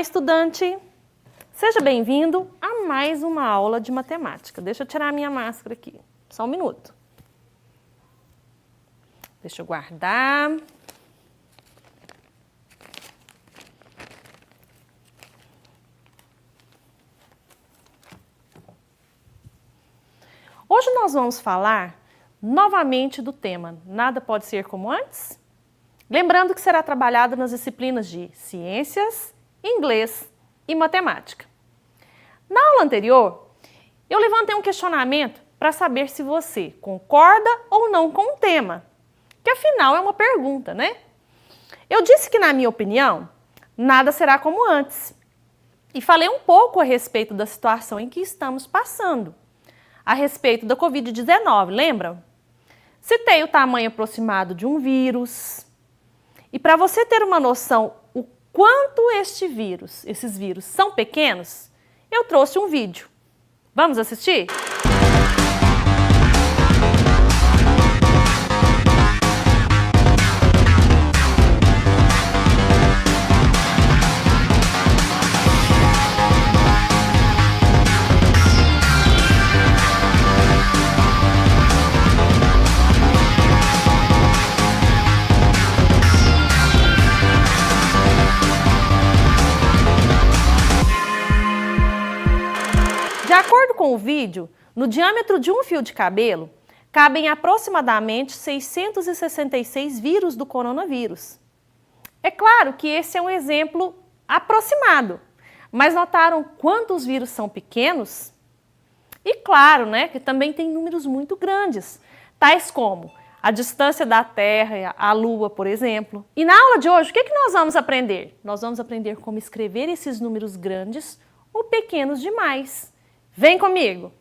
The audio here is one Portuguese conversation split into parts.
estudante! Seja bem-vindo a mais uma aula de matemática. Deixa eu tirar a minha máscara aqui, só um minuto. Deixa eu guardar. Hoje nós vamos falar novamente do tema Nada pode ser como antes? Lembrando que será trabalhado nas disciplinas de Ciências, Inglês e Matemática. Na aula anterior, eu levantei um questionamento para saber se você concorda ou não com o tema, que afinal é uma pergunta, né? Eu disse que, na minha opinião, nada será como antes. E falei um pouco a respeito da situação em que estamos passando, a respeito da Covid-19, lembram? Citei o tamanho aproximado de um vírus. E para você ter uma noção o quanto esses vírus são pequenos, eu trouxe um vídeo. Vamos assistir? De acordo com o vídeo, no diâmetro de um fio de cabelo, cabem aproximadamente 666 vírus do coronavírus. É claro que esse é um exemplo aproximado, mas notaram quantos vírus são pequenos? E claro, né, que também tem números muito grandes, tais como a distância da Terra à Lua, por exemplo. E na aula de hoje, o que nós vamos aprender? Nós vamos aprender como escrever esses números grandes ou pequenos demais. Vem comigo!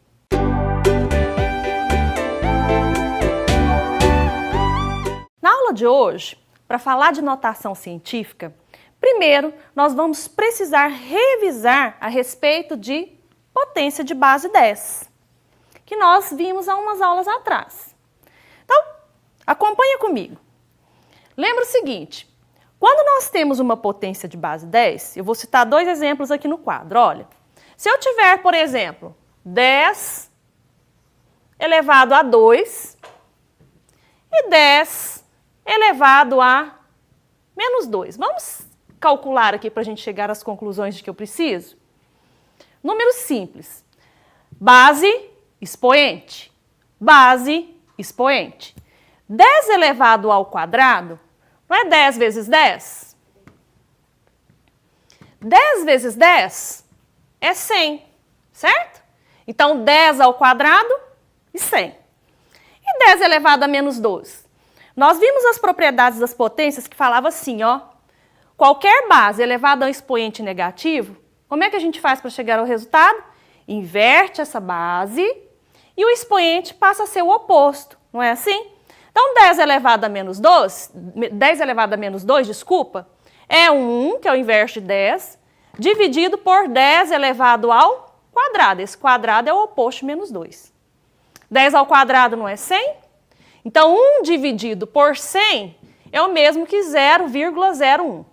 Na aula de hoje, para falar de notação científica, primeiro nós vamos precisar revisar a respeito de potência de base 10, que nós vimos há umas aulas atrás. Então, acompanha comigo. Lembra o seguinte, quando nós temos uma potência de base 10, eu vou citar dois exemplos aqui no quadro, olha. Se eu tiver, por exemplo, 10 elevado a 2 e 10 elevado a menos 2. Vamos calcular aqui para a gente chegar às conclusões de que eu preciso? Número simples. Base, expoente. Base, expoente. 10 elevado ao quadrado, não é 10 vezes 10? 10 vezes 10 é 100, certo? Então, 10 ao quadrado e 100. E 10 elevado a menos 12? Nós vimos as propriedades das potências que falava assim, ó. Qualquer base elevada a um expoente negativo, como é que a gente faz para chegar ao resultado? Inverte essa base e o expoente passa a ser o oposto, não é assim? Então, 10 elevado a menos 2, desculpa, é 1, que é o inverso de 10, dividido por 10 elevado ao quadrado. Esse quadrado é o oposto de menos 2. 10 ao quadrado não é 100? Então, 1 dividido por 100 é o mesmo que 0,01.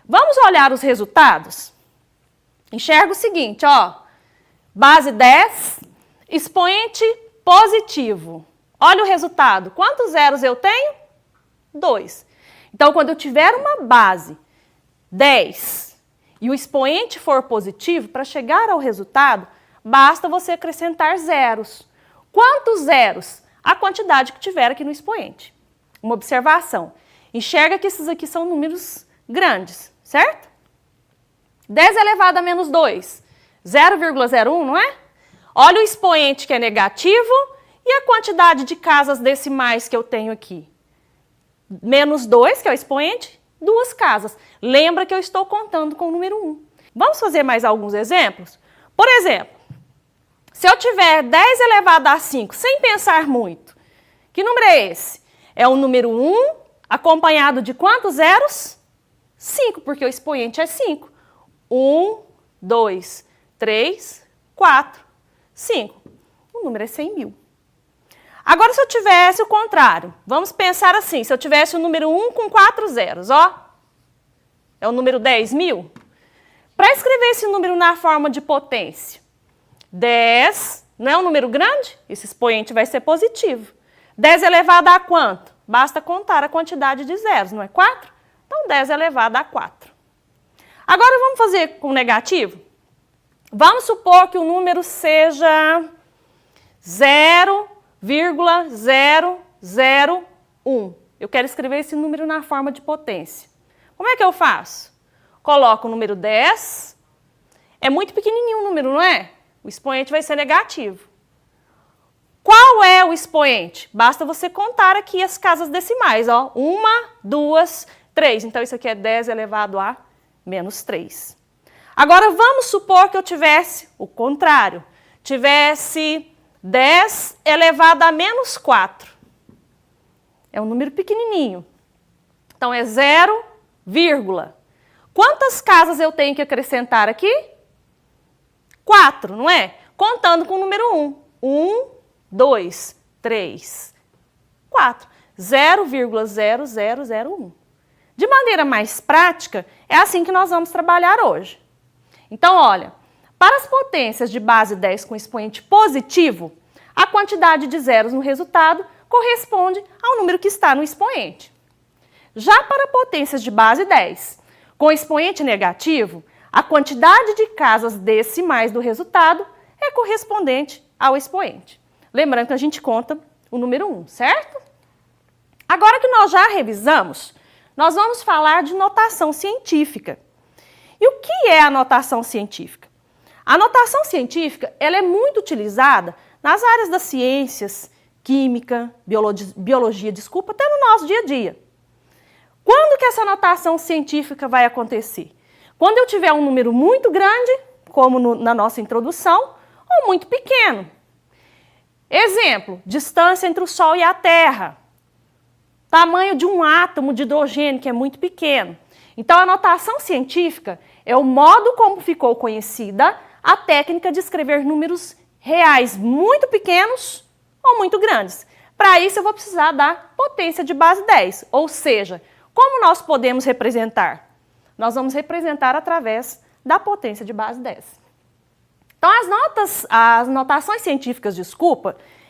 Vamos olhar os resultados? Enxerga o seguinte, ó. Base 10, expoente positivo. Olha o resultado. Quantos zeros eu tenho? 2. Então, quando eu tiver uma base 10 e o expoente for positivo, para chegar ao resultado, basta você acrescentar zeros. Quantos zeros? A quantidade que tiver aqui no expoente. Uma observação. Enxerga que esses aqui são números grandes, certo? 10 elevado a menos 2, 0,01, não é? Olha o expoente que é negativo e a quantidade de casas decimais que eu tenho aqui. Menos 2, que é o expoente, 2 casas. Lembra que eu estou contando com o número 1. Vamos fazer mais alguns exemplos? Por exemplo, se eu tiver 10 elevado a 5, sem pensar muito, que número é esse? É o número 1, acompanhado de quantos zeros? 5, porque o expoente é 5. 1, 2, 3, 4, 5. O número é 100 mil. Agora, se eu tivesse o contrário, vamos pensar assim, se eu tivesse o número 1 com 4 zeros, ó, é o número 10 mil. Para escrever esse número na forma de potência, 10 não é um número grande? Esse expoente vai ser positivo. 10 elevado a quanto? Basta contar a quantidade de zeros, não é 4? Então, 10 elevado a 4. Agora, vamos fazer com negativo? Vamos supor que o número seja 0,001. Eu quero escrever esse número na forma de potência. Como é que eu faço? Coloco o número 10. É muito pequenininho o número, não é? O expoente vai ser negativo. Qual é o expoente? Basta você contar aqui as casas decimais, ó. 1, 2, 3. Então, isso aqui é 10 elevado a menos 3. Agora, vamos supor que eu tivesse o contrário. Tivesse 10 elevado a menos 4. É um número pequenininho. Então, é 0, vírgula. Quantas casas eu tenho que acrescentar aqui? 4, não é? Contando com o número 1. 1, 2, 3, 4. 0,0001. De maneira mais prática, é assim que nós vamos trabalhar hoje. Então, olha, para as potências de base 10 com expoente positivo, a quantidade de zeros no resultado corresponde ao número que está no expoente. Já para potências de base 10 com expoente negativo, a quantidade de casas decimais do resultado é correspondente ao expoente. Lembrando que a gente conta o número 1, certo? Agora que nós já revisamos, nós vamos falar de notação científica. E o que é a notação científica? A notação científica ela é muito utilizada nas áreas das ciências, química, biologia, até no nosso dia a dia. Quando que essa notação científica vai acontecer? Quando eu tiver um número muito grande, como na nossa introdução, ou muito pequeno. Exemplo, distância entre o Sol e a Terra. Tamanho de um átomo de hidrogênio, que é muito pequeno. Então, a notação científica é o modo como ficou conhecida a técnica de escrever números reais muito pequenos ou muito grandes. Para isso, eu vou precisar da potência de base 10, ou seja, como nós podemos representar? Nós vamos representar através da potência de base 10. Então, as notações científicas,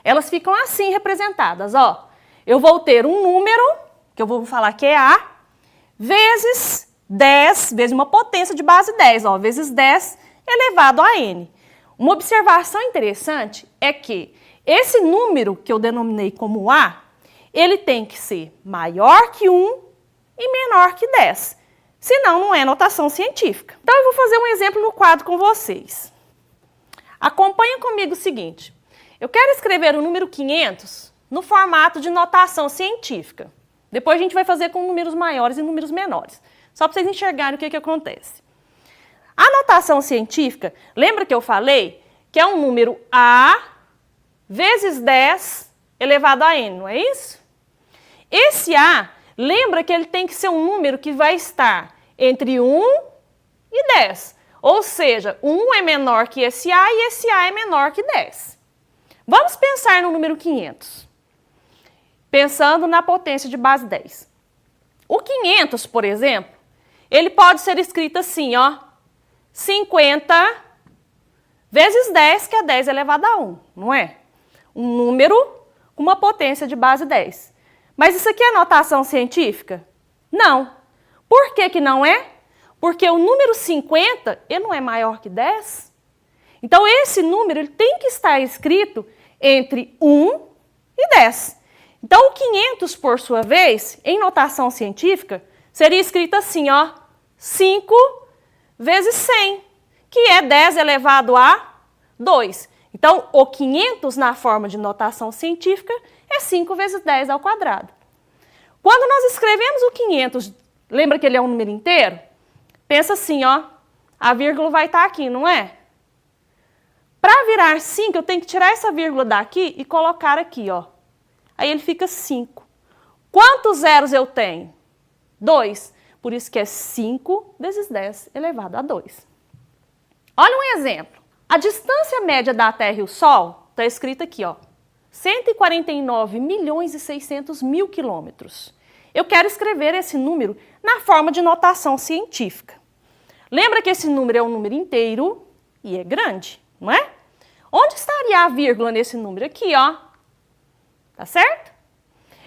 elas ficam assim representadas, ó. Eu vou ter um número, que eu vou falar que é A, vezes 10, vezes uma potência de base 10, ó, vezes 10 elevado a N. Uma observação interessante é que esse número que eu denominei como A, ele tem que ser maior que 1 e menor que 10. Senão, não é notação científica. Então, eu vou fazer um exemplo no quadro com vocês. Acompanha comigo o seguinte. Eu quero escrever o número 500 no formato de notação científica. Depois a gente vai fazer com números maiores e números menores. Só para vocês enxergarem o que acontece. A notação científica, lembra que eu falei que é um número A vezes 10 elevado a N, não é isso? Esse A, lembra que ele tem que ser um número que vai estar entre 1 e 10. Ou seja, 1 é menor que esse A e esse A é menor que 10. Vamos pensar no número 500. Pensando na potência de base 10. O 500, por exemplo, ele pode ser escrito assim, ó. 50 vezes 10, que é 10 elevado a 1, não é? Um número com uma potência de base 10. Mas isso aqui é notação científica? Não. Por que que não é? Porque o número 50, ele não é maior que 10. Então, esse número ele tem que estar escrito entre 1 e 10. Então, o 500, por sua vez, em notação científica, seria escrito assim, ó, 5 vezes 100, que é 10 elevado a 2. Então, o 500, na forma de notação científica, é 5 vezes 10 ao quadrado. Quando nós escrevemos o 500, lembra que ele é um número inteiro? Pensa assim, ó, a vírgula vai estar aqui, não é? Para virar 5, eu tenho que tirar essa vírgula daqui e colocar aqui, ó. Aí ele fica 5. Quantos zeros eu tenho? 2. Por isso que é 5 vezes 10 elevado a 2. Olha um exemplo. A distância média da Terra e o Sol está escrita aqui, ó. 149.600.000 quilômetros. Eu quero escrever esse número na forma de notação científica. Lembra que esse número é um número inteiro e é grande, não é? Onde estaria a vírgula nesse número? Aqui, ó. Tá certo?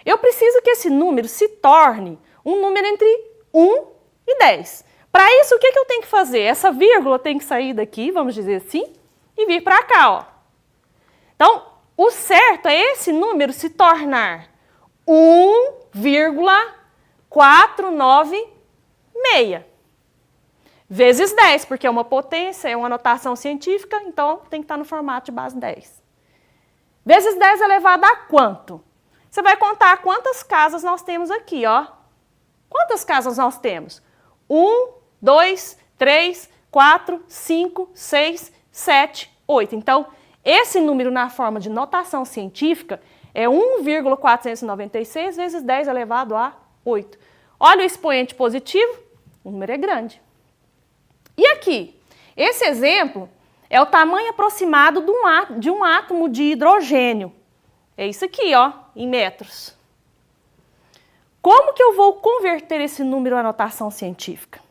Eu preciso que esse número se torne um número entre 1 e 10. Para isso, o que eu tenho que fazer? Essa vírgula tem que sair daqui, vamos dizer assim, e vir para cá, ó. Então, o certo é esse número se tornar 1,496 vezes 10, porque é uma potência, é uma notação científica, então tem que estar no formato de base 10. Vezes 10 elevado a quanto? Você vai contar quantas casas nós temos aqui, ó. Quantas casas nós temos? 1, 2, 3, 4, 5, 6, 7, 8. Então, esse número na forma de notação científica é 1,496 vezes 10 elevado a 8. Olha o expoente positivo, o número é grande. E aqui, esse exemplo é o tamanho aproximado de um átomo de hidrogênio. É isso aqui, ó, em metros. Como que eu vou converter esse número à notação científica?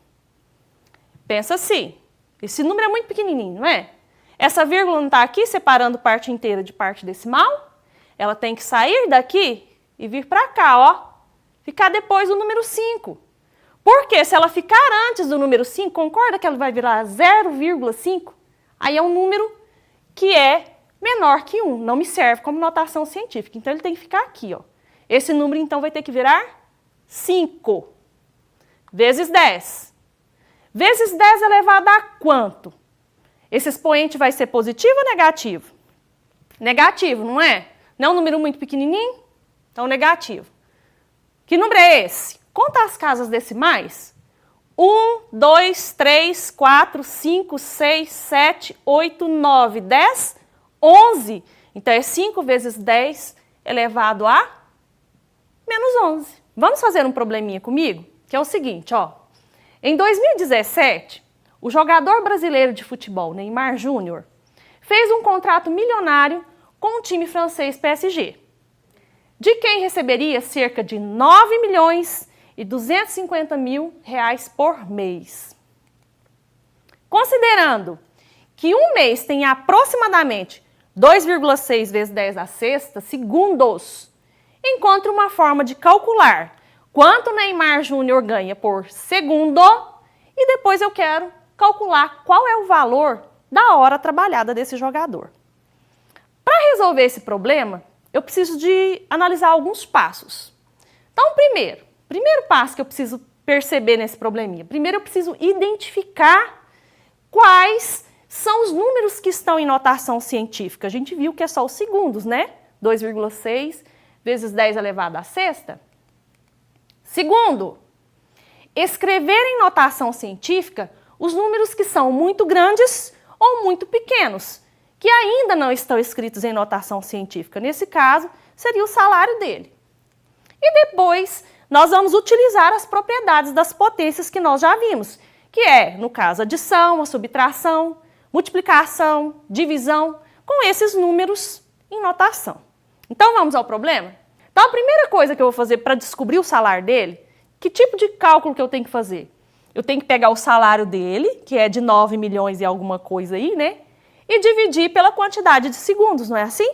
Pensa assim, esse número é muito pequenininho, não é? Essa vírgula não está aqui separando parte inteira de parte decimal? Ela tem que sair daqui e vir para cá, ó. Ficar depois do número 5. Porque se ela ficar antes do número 5, concorda que ela vai virar 0,5? Aí é um número que é menor que 1, não me serve como notação científica. Então, ele tem que ficar aqui, ó. Esse número, então, vai ter que virar 5 vezes 10. Vezes 10 elevado a quanto? Esse expoente vai ser positivo ou negativo? Negativo, não é? Não é um número muito pequenininho? Então, negativo. Que número é esse? Conta as casas decimais. 1, 2, 3, 4, 5, 6, 7, 8, 9, 10, 11. Então, é 5 vezes 10 elevado a menos 11. Vamos fazer um probleminha comigo? Que é o seguinte, ó. Em 2017, o jogador brasileiro de futebol, Neymar Júnior, fez um contrato milionário com o time francês PSG, de quem receberia cerca de 9.250.000 reais por mês. Considerando que um mês tem aproximadamente 2,6 vezes 10 à sexta segundos, encontre uma forma de calcular quanto Neymar Júnior ganha por segundo e depois eu quero calcular qual é o valor da hora trabalhada desse jogador. Para resolver esse problema, eu preciso de analisar alguns passos. Então, primeiro passo que eu preciso perceber nesse probleminha. Primeiro, eu preciso identificar quais são os números que estão em notação científica. A gente viu que é só os segundos, né? 2,6 vezes 10 elevado à sexta. Segundo, escrever em notação científica os números que são muito grandes ou muito pequenos, que ainda não estão escritos em notação científica. Nesse caso, seria o salário dele. E depois, nós vamos utilizar as propriedades das potências que nós já vimos, que é, no caso, adição, a subtração, multiplicação, divisão, com esses números em notação. Então, vamos ao problema? Então, a primeira coisa que eu vou fazer para descobrir o salário dele, que tipo de cálculo que eu tenho que fazer? Eu tenho que pegar o salário dele, que é de 9 milhões e alguma coisa aí, né? E dividir pela quantidade de segundos, não é assim?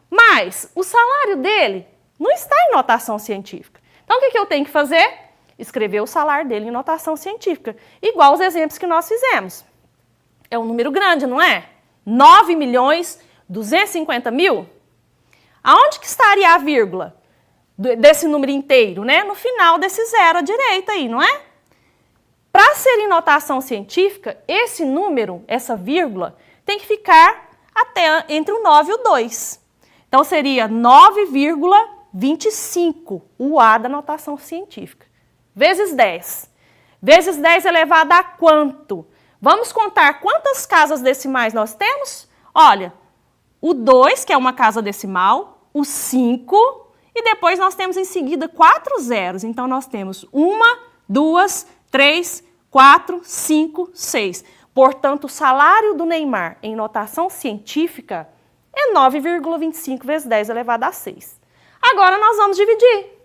Mas o salário dele não está em notação científica. Então, o que eu tenho que fazer? Escrever o salário dele em notação científica, igual os exemplos que nós fizemos. É um número grande, não é? 9.250.000. Aonde que estaria a vírgula desse número inteiro, né? No final desse zero à direita aí, não é? Para ser em notação científica, esse número, essa vírgula, tem que ficar até entre o 9 e o 2. Então, seria 9,25, o A da notação científica. Vezes 10. Vezes 10 elevado a quanto? Vamos contar quantas casas decimais nós temos? Olha, o 2, que é uma casa decimal, o 5, e depois nós temos em seguida 4 zeros. Então, nós temos 1, 2, 3, 4, 5, 6. Portanto, o salário do Neymar em notação científica é 9,25 vezes 10 elevado a 6. Agora, nós vamos dividir.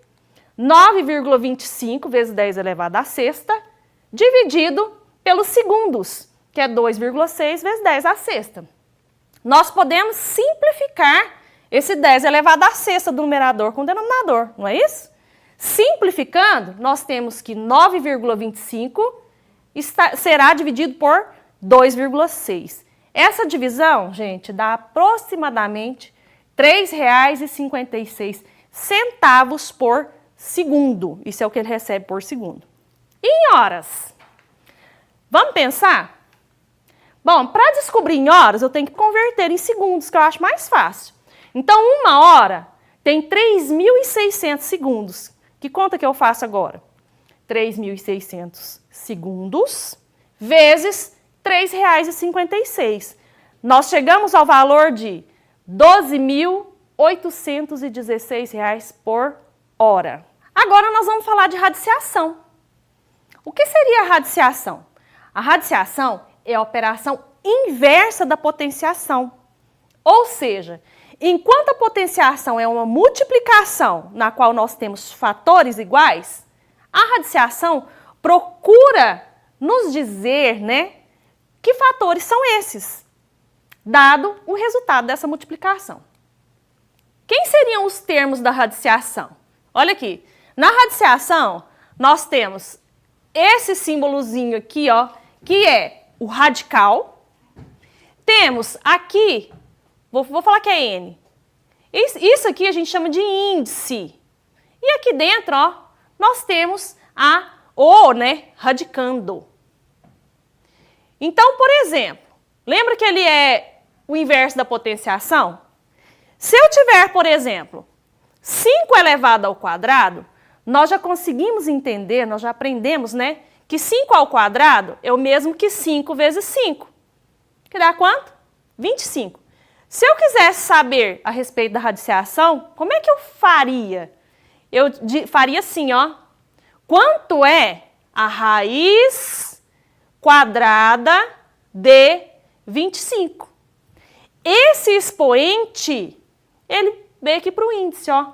9,25 vezes 10 elevado a sexta, dividido pelos segundos, que é 2,6 vezes 10 à sexta. Nós podemos simplificar esse 10 elevado à sexta do numerador com o denominador, não é isso? Simplificando, nós temos que 9,25 será dividido por 2,6. Essa divisão, gente, dá aproximadamente R$ 3,56 por segundo. Isso é o que ele recebe por segundo. E em horas? Vamos pensar? Bom, para descobrir em horas, eu tenho que converter em segundos, que eu acho mais fácil. Então, 1 hora tem 3.600 segundos. Que conta que eu faço agora? 3.600 segundos vezes R$ 3,56. Nós chegamos ao valor de R$ 12.816 por hora. Agora nós vamos falar de radiciação. O que seria a radiciação? A radiciação é a operação inversa da potenciação. Ou seja, enquanto a potenciação é uma multiplicação na qual nós temos fatores iguais, a radiciação procura nos dizer, né, que fatores são esses, dado o resultado dessa multiplicação. Quem seriam os termos da radiciação? Olha aqui, na radiciação nós temos esse símbolozinho aqui, ó, que é o radical. Temos aqui, vou falar que é N. Isso aqui a gente chama de índice. E aqui dentro, ó, nós temos né, radicando. Então, por exemplo, lembra que ele é o inverso da potenciação? Se eu tiver, por exemplo, 5 elevado ao quadrado, nós já conseguimos entender, nós já aprendemos, né, que 5 ao quadrado é o mesmo que 5 vezes 5. Que dá quanto? 25. Se eu quisesse saber a respeito da radiciação, como é que eu faria? Eu faria assim, ó. Quanto é a raiz quadrada de 25? Esse expoente, ele veio aqui para o índice, ó.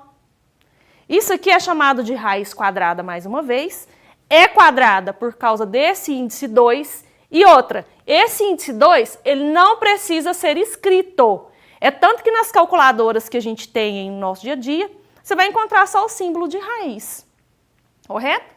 Isso aqui é chamado de raiz quadrada, mais uma vez. É quadrada por causa desse índice 2. E outra, esse índice 2, ele não precisa ser escrito. É tanto que nas calculadoras que a gente tem no nosso dia a dia, você vai encontrar só o símbolo de raiz. Correto?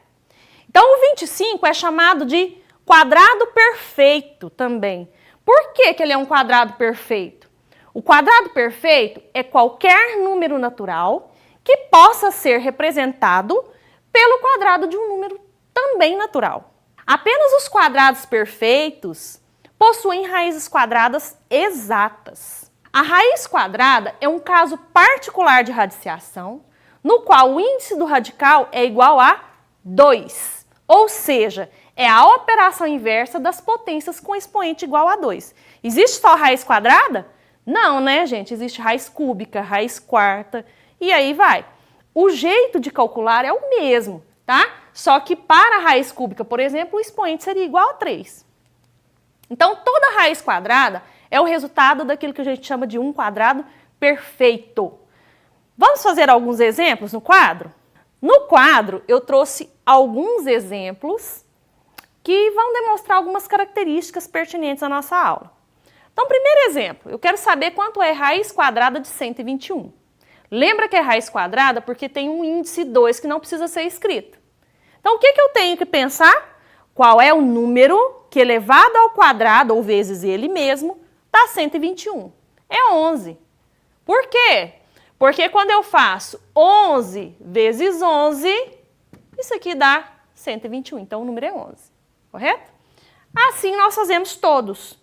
Então, o 25 é chamado de quadrado perfeito também. Por que que ele é um quadrado perfeito? O quadrado perfeito é qualquer número natural que possa ser representado pelo quadrado de um número também natural. Apenas os quadrados perfeitos possuem raízes quadradas exatas. A raiz quadrada é um caso particular de radiciação, no qual o índice do radical é igual a 2. Ou seja, é a operação inversa das potências com expoente igual a 2. Existe só raiz quadrada? Não, né, gente? Existe raiz cúbica, raiz quarta, e aí vai. O jeito de calcular é o mesmo, tá? Só que para a raiz cúbica, por exemplo, o expoente seria igual a 3. Então, toda raiz quadrada é o resultado daquilo que a gente chama de um quadrado perfeito. Vamos fazer alguns exemplos no quadro? No quadro, eu trouxe alguns exemplos que vão demonstrar algumas características pertinentes à nossa aula. Então, primeiro exemplo, eu quero saber quanto é raiz quadrada de 121. Lembra que é raiz quadrada porque tem um índice 2 que não precisa ser escrito. Então, o que eu tenho que pensar? Qual é o número que elevado ao quadrado, ou vezes ele mesmo, dá 121? É 11. Por quê? Porque quando eu faço 11 vezes 11, isso aqui dá 121. Então, o número é 11. Correto? Assim, nós fazemos todos.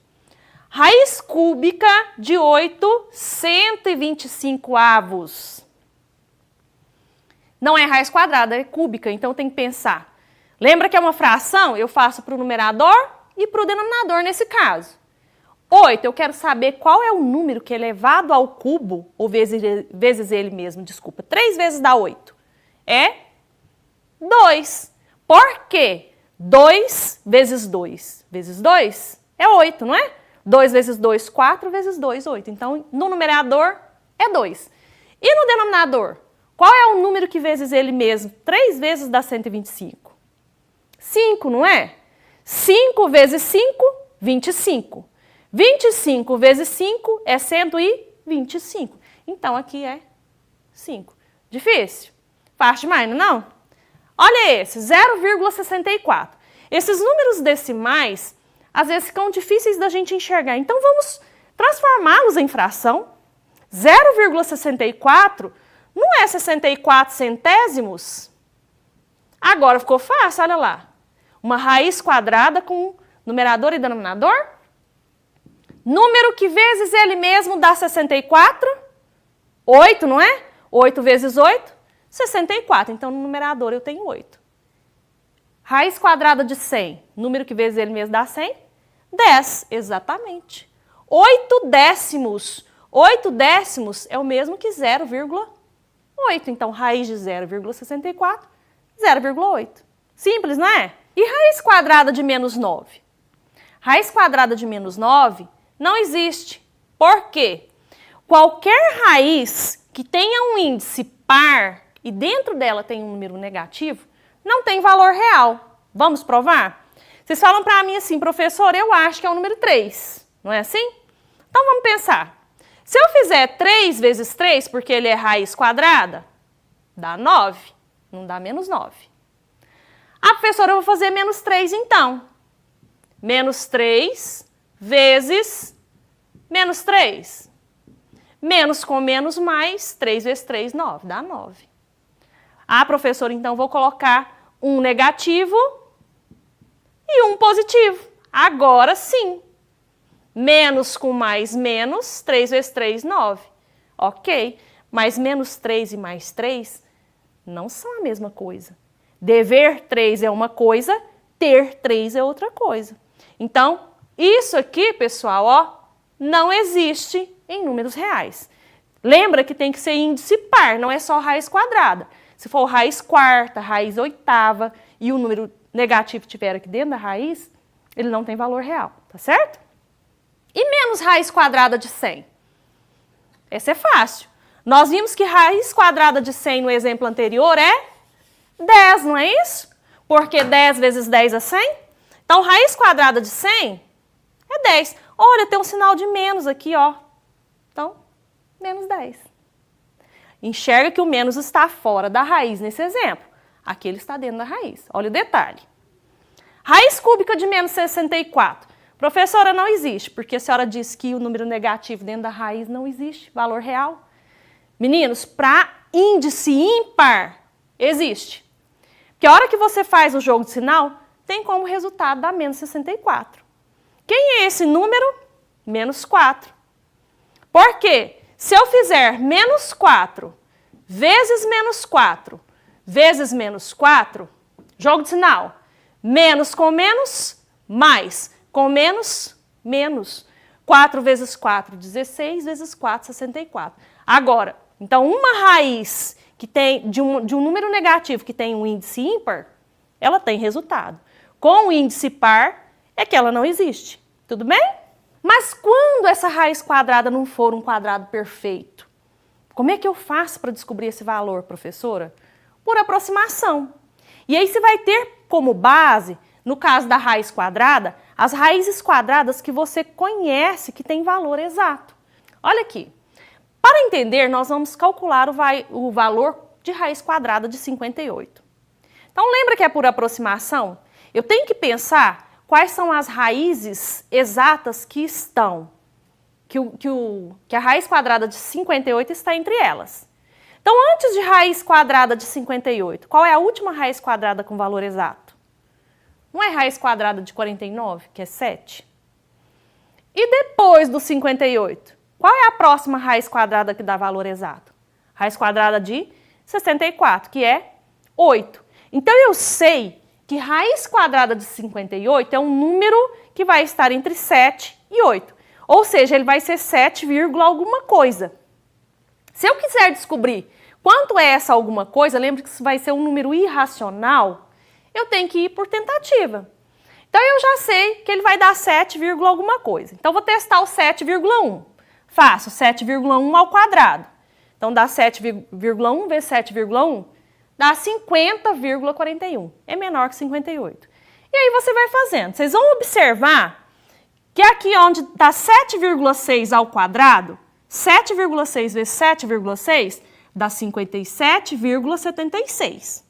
Raiz cúbica de 8, 125 avos. Não é raiz quadrada, é cúbica, então tem que pensar. Lembra que é uma fração? Eu faço para o numerador e para o denominador nesse caso. 8, eu quero saber qual é o número que é elevado ao cubo, ou vezes ele mesmo, desculpa. 3 vezes dá 8. É 2. Por quê? 2 vezes 2 vezes 2 é 8, não é? 2 vezes 2, 4 vezes 2, 8. Então, no numerador é 2. E no denominador? Qual é o número que vezes ele mesmo? 3 vezes dá 125. 5, não é? 5 vezes 5, 25. 25 vezes 5 é 125. Então, aqui é 5. Difícil? Fácil demais, não? Olha esse, 0,64. Esses números decimais, às vezes, ficam difíceis da gente enxergar. Então, vamos transformá-los em fração. 0,64 não é 64 centésimos? Agora ficou fácil, olha lá. Uma raiz quadrada com numerador e denominador. Número que vezes ele mesmo dá 64. 8, não é? 8 vezes 8, 64. Então, no numerador eu tenho 8. Raiz quadrada de 100. Número que vezes ele mesmo dá 100. 10, exatamente. 8 décimos. 8 décimos é o mesmo que 0,8. Então, raiz de 0,64, 0,8. Simples, não é? E raiz quadrada de menos 9? Raiz quadrada de menos 9 não existe. Por quê? Qualquer raiz que tenha um índice par e dentro dela tem um número negativo, não tem valor real. Vamos provar? Vocês falam para mim assim, professor, eu acho que é o número 3. Não é assim? Então, vamos pensar. Se eu fizer 3 vezes 3, porque ele é raiz quadrada, dá 9, não dá menos 9. Ah, professora, eu vou fazer menos 3 então. Menos 3 vezes menos 3. Menos com menos mais, 3 vezes 3, 9, dá 9. Ah, professora, então vou colocar um negativo e um positivo. Agora sim. Menos com mais menos, 3 vezes 3, 9. Ok, mas menos 3 e mais 3 não são a mesma coisa. Dever 3 é uma coisa, ter 3 é outra coisa. Então, isso aqui, pessoal, ó, não existe em números reais. Lembra que tem que ser índice par, não é só raiz quadrada. Se for raiz quarta, raiz oitava e o número negativo estiver aqui dentro da raiz, ele não tem valor real, tá certo? E menos raiz quadrada de 100? Essa é fácil. Nós vimos que raiz quadrada de 100 no exemplo anterior é 10, não é isso? Porque 10 vezes 10 é 100? Então, raiz quadrada de 100 é 10. Olha, tem um sinal de menos aqui, ó. Então, menos 10. Enxerga que o menos está fora da raiz nesse exemplo. Aqui ele está dentro da raiz. Olha o detalhe. Raiz cúbica de menos 64. Professora, não existe, porque a senhora disse que o número negativo dentro da raiz não existe, valor real. Meninos, para índice ímpar, existe. Porque a hora que você faz o jogo de sinal, tem como resultado dar menos 64. Quem é esse número? Menos 4. Por quê? Se eu fizer menos 4 vezes menos 4 vezes menos 4, jogo de sinal, menos com menos, mais. Com menos, menos. 4 vezes 4, 16, vezes 4, 64. Agora, então, uma raiz que tem de um número negativo que tem um índice ímpar, ela tem resultado. Com o índice par, é que ela não existe. Tudo bem? Mas quando essa raiz quadrada não for um quadrado perfeito? Como é que eu faço para descobrir esse valor, professora? Por aproximação. E aí você vai ter como base, no caso da raiz quadrada, as raízes quadradas que você conhece que tem valor exato. Olha aqui. Para entender, nós vamos calcular o valor de raiz quadrada de 58. Então, lembra que é por aproximação? Eu tenho que pensar quais são as raízes exatas que estão, que a raiz quadrada de 58 está entre elas. Então, antes de raiz quadrada de 58, qual é a última raiz quadrada com valor exato? Não é raiz quadrada de 49, que é 7? E depois do 58, qual é a próxima raiz quadrada que dá valor exato? Raiz quadrada de 64, que é 8. Então, eu sei que raiz quadrada de 58 é um número que vai estar entre 7 e 8. Ou seja, ele vai ser 7, alguma coisa. Se eu quiser descobrir quanto é essa alguma coisa, lembre que isso vai ser um número irracional, eu tenho que ir por tentativa. Então, eu já sei que ele vai dar 7, alguma coisa. Então, vou testar o 7,1. Faço 7,1 ao quadrado. Então, dá 7,1 vezes 7,1, dá 50,41. É menor que 58. E aí você vai fazendo. Vocês vão observar que aqui onde está 7,6 ao quadrado, 7,6 vezes 7,6 dá 57,76.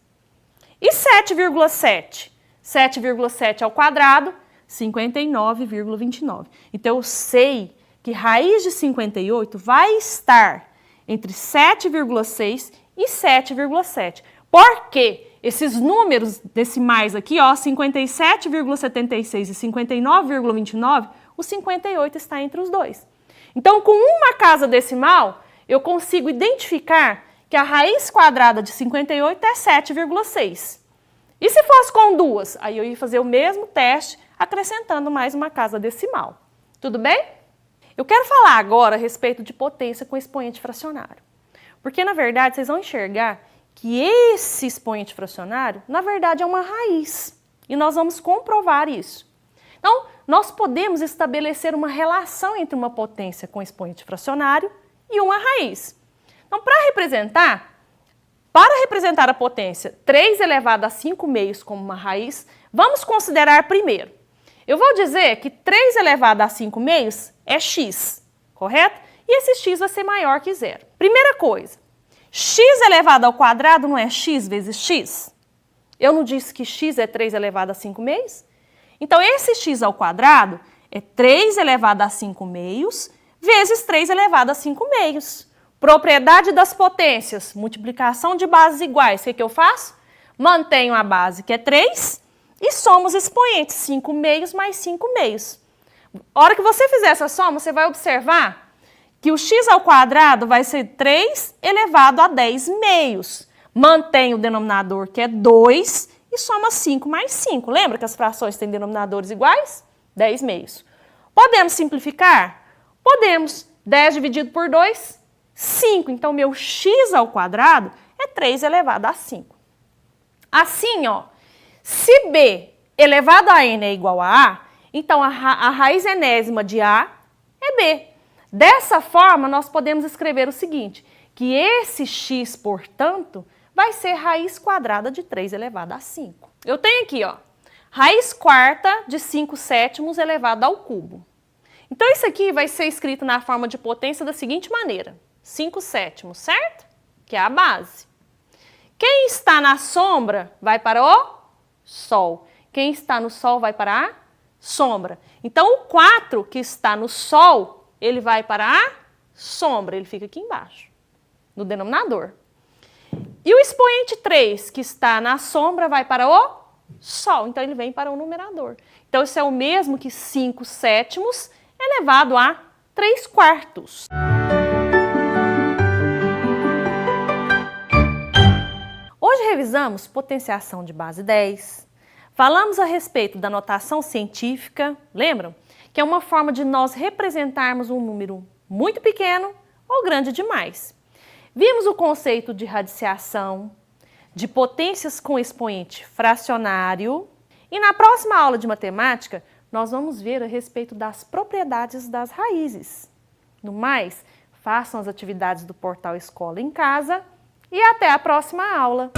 E 7,7? 7,7 ao quadrado, 59,29. Então, eu sei que raiz de 58 vai estar entre 7,6 e 7,7. Por quê? Esses números decimais aqui, ó, 57,76 e 59,29, o 58 está entre os dois. Então, com uma casa decimal, eu consigo identificar que a raiz quadrada de 58 é 7,6. E se fosse com duas? Aí eu ia fazer o mesmo teste, acrescentando mais uma casa decimal. Tudo bem? Eu quero falar agora a respeito de potência com expoente fracionário. Porque, na verdade, vocês vão enxergar que esse expoente fracionário, na verdade, é uma raiz. E nós vamos comprovar isso. Então, nós podemos estabelecer uma relação entre uma potência com expoente fracionário e uma raiz. Então, para representar a potência 3 elevado a 5 meios como uma raiz, vamos considerar primeiro. Eu vou dizer que 3 elevado a 5 meios é x, correto? E esse x vai ser maior que zero. Primeira coisa, x elevado ao quadrado não é x vezes x? Eu não disse que x é 3 elevado a 5 meios? Então, esse x ao quadrado é 3 elevado a 5 meios vezes 3 elevado a 5 meios. Propriedade das potências, multiplicação de bases iguais. O que eu faço? Mantenho a base, que é 3, e somo os expoentes, 5 meios mais 5 meios. A hora que você fizer essa soma, você vai observar que o x ao quadrado vai ser 3 elevado a 10 meios. Mantém o denominador, que é 2, e soma 5 mais 5. Lembra que as frações têm denominadores iguais? 10 meios. Podemos simplificar? Podemos. 10 dividido por 2, 5. Então, meu x ao quadrado é 3 elevado a 5. Assim, ó, se b elevado a n é igual a a, então a raiz enésima de a é b. Dessa forma, nós podemos escrever o seguinte, que esse x, portanto, vai ser raiz quadrada de 3 elevado a 5. Eu tenho aqui, ó, raiz quarta de 5 sétimos elevado ao cubo. Então, isso aqui vai ser escrito na forma de potência da seguinte maneira. 5 sétimos, certo? Que é a base. Quem está na sombra vai para o Sol. Quem está no Sol vai para a sombra. Então, o 4 que está no Sol, ele vai para a sombra. Ele fica aqui embaixo, no denominador. E o expoente 3 que está na sombra vai para o Sol. Então, ele vem para o numerador. Então, isso é o mesmo que 5 sétimos elevado a 3 quartos. Hoje revisamos potenciação de base 10, falamos a respeito da notação científica, lembram? Que é uma forma de nós representarmos um número muito pequeno ou grande demais. Vimos o conceito de radiciação, de potências com expoente fracionário e na próxima aula de matemática nós vamos ver a respeito das propriedades das raízes. No mais, façam as atividades do portal Escola em Casa e até a próxima aula!